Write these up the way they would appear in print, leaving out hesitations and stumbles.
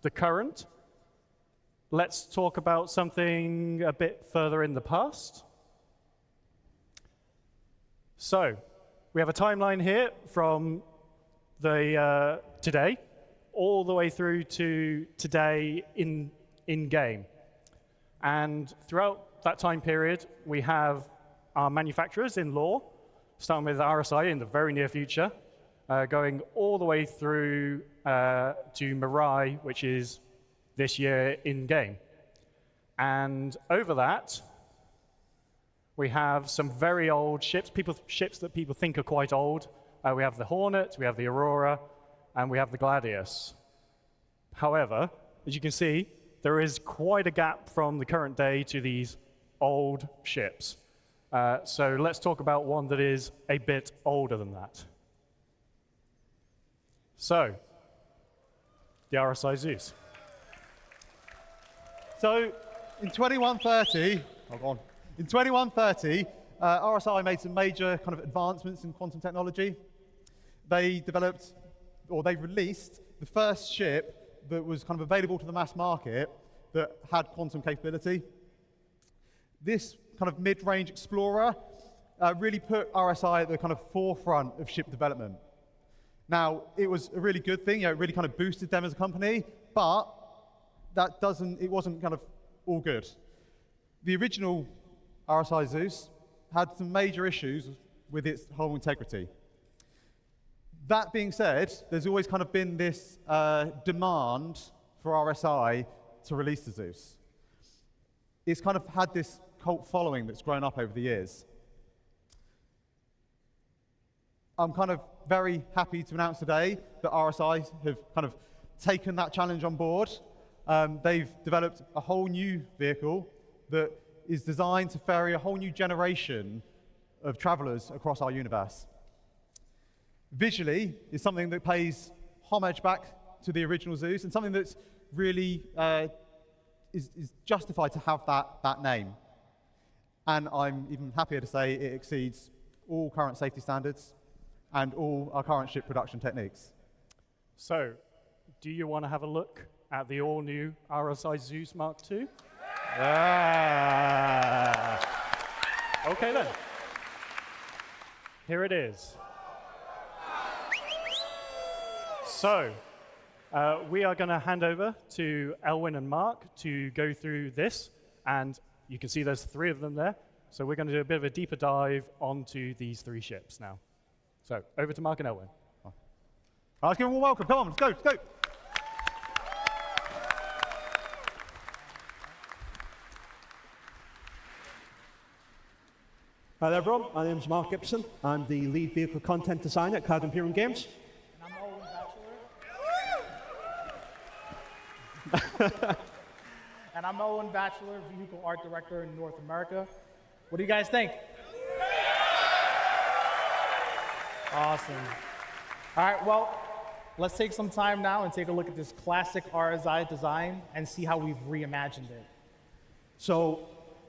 the current. Let's talk about something a bit further in the past. So we have a timeline here from the today all the way through to today in game. And throughout that time period, we have our manufacturers in law, starting with RSI in the very near future, going all the way through to Mirai, which is this year in game. And over that, we have some very old ships, ships that people think are quite old. We have the Hornet, we have the Aurora, and we have the Gladius. However, as you can see, there is quite a gap from the current day to these old ships. So let's talk about one that is a bit older than that. So, the RSI Zeus. So, in 2130, RSI made some major kind of advancements in quantum technology. They developed, or they released, the first ship that was kind of available to the mass market that had quantum capability. This kind of mid-range explorer really put RSI at the kind of forefront of ship development. Now, it was a really good thing. It really kind of boosted them as a company, but it wasn't kind of all good. The original RSI Zeus had some major issues with its hull integrity. That being said, there's always kind of been this demand for RSI to release the Zeus. It's kind of had this cult following that's grown up over the years. I'm kind of very happy to announce today that RSI have kind of taken that challenge on board. They've developed a whole new vehicle that is designed to ferry a whole new generation of travelers across our universe. Visually, it's something that pays homage back to the original Zeus and something that's really is justified to have that name. And I'm even happier to say it exceeds all current safety standards and all our current ship production techniques. So, do you want to have a look at the all-new RSI Zeus Mark II? Okay then. Here it is. So, we are going to hand over to Elwin and Mark to go through this, and you can see there's 3 of them there. So we're going to do a bit of a deeper dive onto these 3 ships now. So, over to Mark and Elwin. Let's give them a welcome. Come on, let's go, let's go. Hi there, everyone. My name is Mark Gibson. I'm the lead vehicle content designer at Cloud Imperium Games. And I'm Owen Batchelor. And I'm Owen Batchelor, vehicle art director in North America. What do you guys think? Awesome. All right, well, let's take some time now and take a look at this classic RSI design and see how we've reimagined it. So,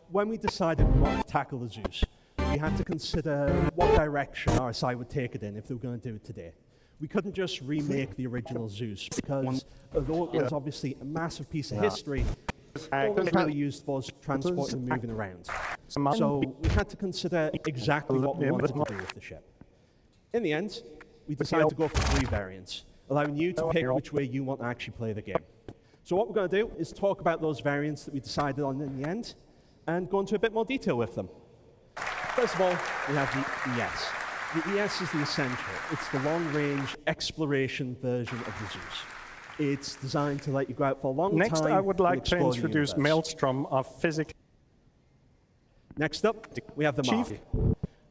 when we decided we wanted to tackle the Zeus, we had to consider what direction RSI would take it in if they were going to do it today. We couldn't just remake the original Zeus because although it was obviously a massive piece of history, all it was really used was transporting and moving around. So we had to consider exactly what we wanted to do with the ship. In the end, we decided to go for 3 variants, allowing you to pick which way you want to actually play the game. So what we're going to do is talk about those variants that we decided on in the end and go into a bit more detail with them. First of all, we have the ES. The ES is the essential. It's the long-range exploration version of the Zeus. It's designed to let you go out for a long time. Next, I would like to explore the introduce universe. Maelstrom, our physics. Next up, we have the Mark.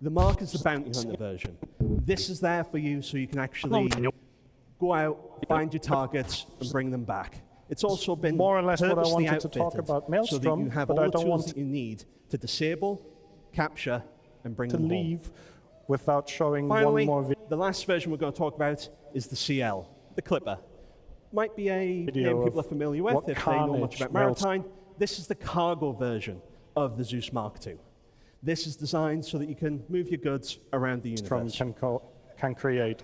The Mark is the bounty hunter version. This is there for you so you can actually go out, find your targets, and bring them back. It's also been more or less what I purposely wanted to talk outfitted about so that Maelstrom, you have but all I the don't tools want that you need to disable, capture, and bring to them leave home. without showing Finally, one more video. the last version we're going to talk about is the CL, the Clipper. Might be a name people are familiar with if they know much about maritime. This is the cargo version of the Zeus Mark II. This is designed so that you can move your goods around the universe. Can create.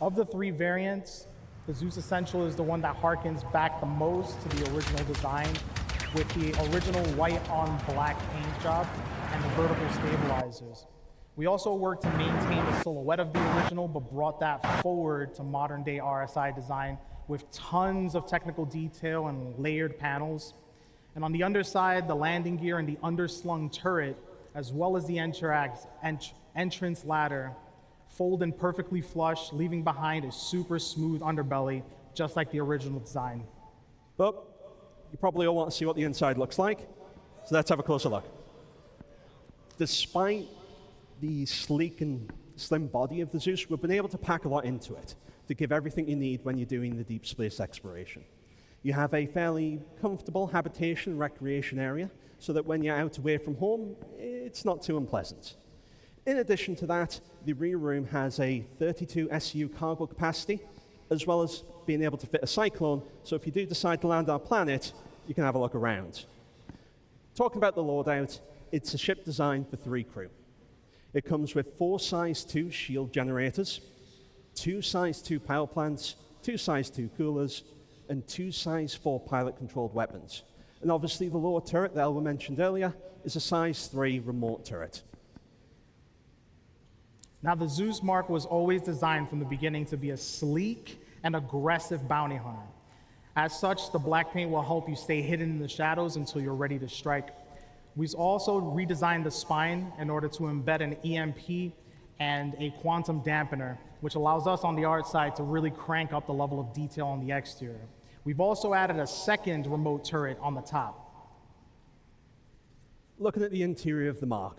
Of the 3 variants, The Zeus Essential is the one that harkens back the most to the original design, with the original white on black paint job and the vertical stabilizers. We also worked to maintain the silhouette of the original, but brought that forward to modern day RSI design with tons of technical detail and layered panels. And on the underside, the landing gear and the underslung turret, as well as the entrance ladder, fold in perfectly flush, leaving behind a super smooth underbelly, just like the original design. But you probably all want to see what the inside looks like, so let's have a closer look. Despite the sleek and slim body of the Zeus, we've been able to pack a lot into it to give everything you need when you're doing the deep space exploration. You have a fairly comfortable habitation recreation area, so that when you're out away from home, it's not too unpleasant. In addition to that, the rear room has a 32 SU cargo capacity, as well as being able to fit a cyclone, so if you do decide to land on a planet, you can have a look around. Talking about the loadout, it's a ship designed for 3 crew. It comes with 4 size 2 shield generators, 2 size 2 power plants, 2 size 2 coolers, and 2 size 4 pilot-controlled weapons. And obviously the lower turret that Elva mentioned earlier is a size 3 remote turret. Now, the Zeus Mark was always designed from the beginning to be a sleek and aggressive bounty hunter. As such, the black paint will help you stay hidden in the shadows until you're ready to strike. We've also redesigned the spine in order to embed an EMP and a quantum dampener, which allows us on the art side to really crank up the level of detail on the exterior. We've also added a second remote turret on the top. Looking at the interior of the Mark,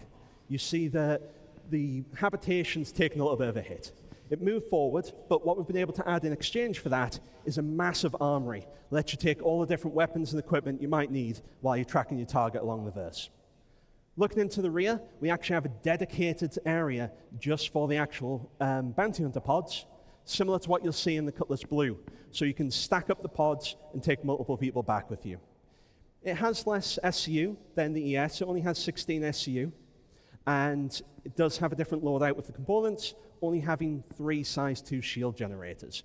you see that the habitation's taken a little bit of a hit. It moved forward, but what we've been able to add in exchange for that is a massive armory. Lets you take all the different weapons and equipment you might need while you're tracking your target along the verse. Looking into the rear, we actually have a dedicated area just for the actual bounty hunter pods, similar to what you'll see in the Cutlass Blue. So you can stack up the pods and take multiple people back with you. It has less SCU than the ES. It only has 16 SCU. And it does have a different loadout with the components, only having 3 size 2 shield generators.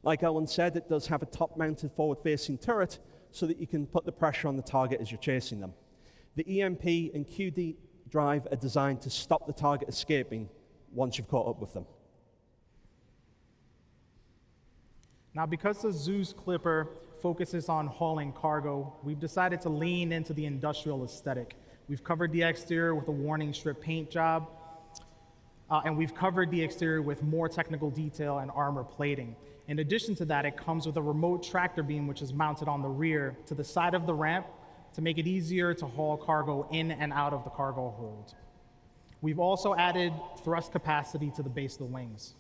Like Elwin said, it does have a top-mounted forward-facing turret so that you can put the pressure on the target as you're chasing them. The EMP and QD drive are designed to stop the target escaping once you've caught up with them. Now, because the Zeus Clipper focuses on hauling cargo, we've decided to lean into the industrial aesthetic. We've covered the exterior with a warning strip paint job, and we've covered the exterior with more technical detail and armor plating. In addition to that, it comes with a remote tractor beam, which is mounted on the rear to the side of the ramp to make it easier to haul cargo in and out of the cargo hold. We've also added thrust capacity to the base of the wings.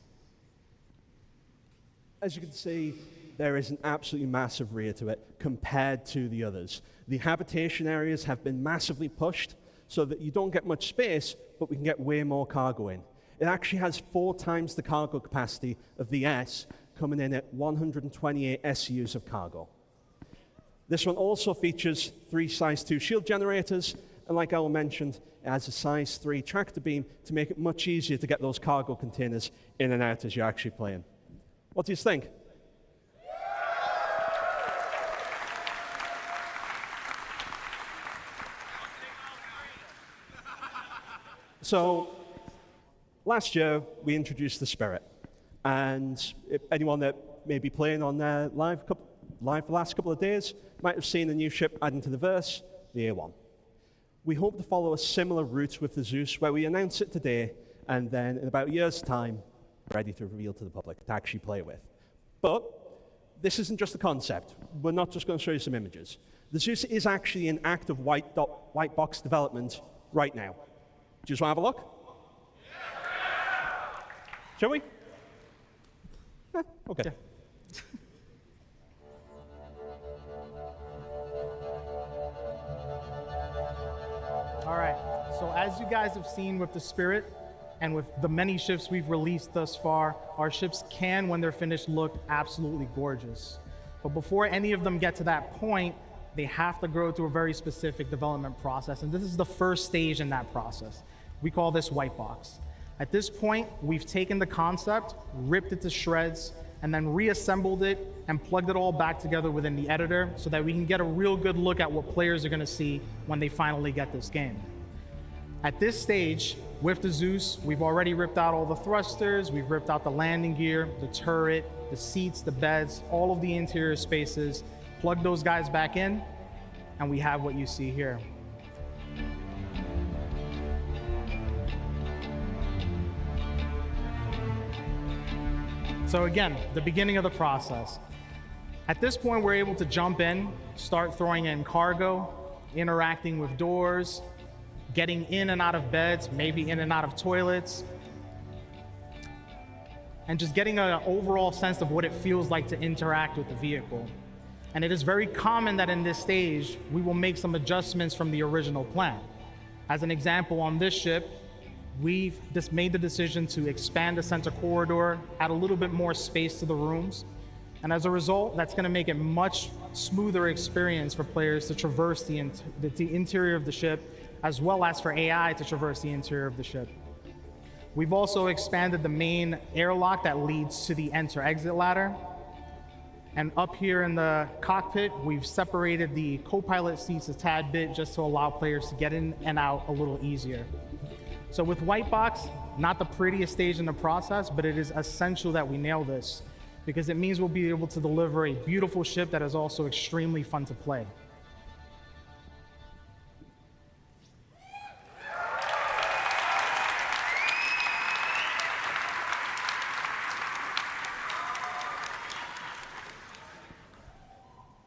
As you can see, there is an absolutely massive rear to it compared to the others. The habitation areas have been massively pushed so that you don't get much space, but we can get way more cargo in. It actually has 4 times the cargo capacity of the S, coming in at 128 SUs of cargo. This one also features 3 size 2 shield generators, and like Al mentioned, it has a size 3 tractor beam to make it much easier to get those cargo containers in and out as you're actually playing. What do you think? So, last year we introduced the Spirit, and anyone that may be playing on live the last couple of days might have seen a new ship adding to the verse, the A1. We hope to follow a similar route with the Zeus, where we announce it today, and then in about a year's time, ready to reveal to the public to actually play with. But this isn't just a concept. We're not just going to show you some images. The Zeus is actually in active white box development right now. Do you just want to have a look? Shall we? Okay. Yeah. All right, so as you guys have seen with the Spirit and with the many ships we've released thus far, our ships can, when they're finished, look absolutely gorgeous. But before any of them get to that point, they have to go through a very specific development process, and this is the first stage in that process. We call this white box. At this point, we've taken the concept, ripped it to shreds, and then reassembled it and plugged it all back together within the editor so that we can get a real good look at what players are going to see when they finally get this game. At this stage, with the Zeus, we've already ripped out all the thrusters, we've ripped out the landing gear, the turret, the seats, the beds, all of the interior spaces, plugged those guys back in, and we have what you see here. So again, the beginning of the process. At this point, we're able to jump in, start throwing in cargo, interacting with doors, getting in and out of beds, maybe in and out of toilets, and just getting an overall sense of what it feels like to interact with the vehicle. And it is very common that in this stage, we will make some adjustments from the original plan. As an example, on this ship, we've just made the decision to expand the center corridor, add a little bit more space to the rooms. And as a result, that's going to make it much smoother experience for players to traverse the interior of the ship, as well as for AI to traverse the interior of the ship. We've also expanded the main airlock that leads to the enter-exit ladder. And up here in the cockpit, we've separated the co-pilot seats a tad bit just to allow players to get in and out a little easier. So with White Box, not the prettiest stage in the process, but it is essential that we nail this because it means we'll be able to deliver a beautiful ship that is also extremely fun to play.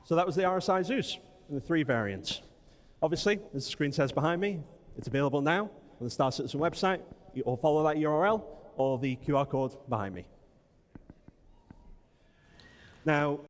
So that was the RSI Zeus in the 3 variants. Obviously, as the screen says behind me, it's available now on the Star Citizen website, or follow that URL or the QR code behind me. Now,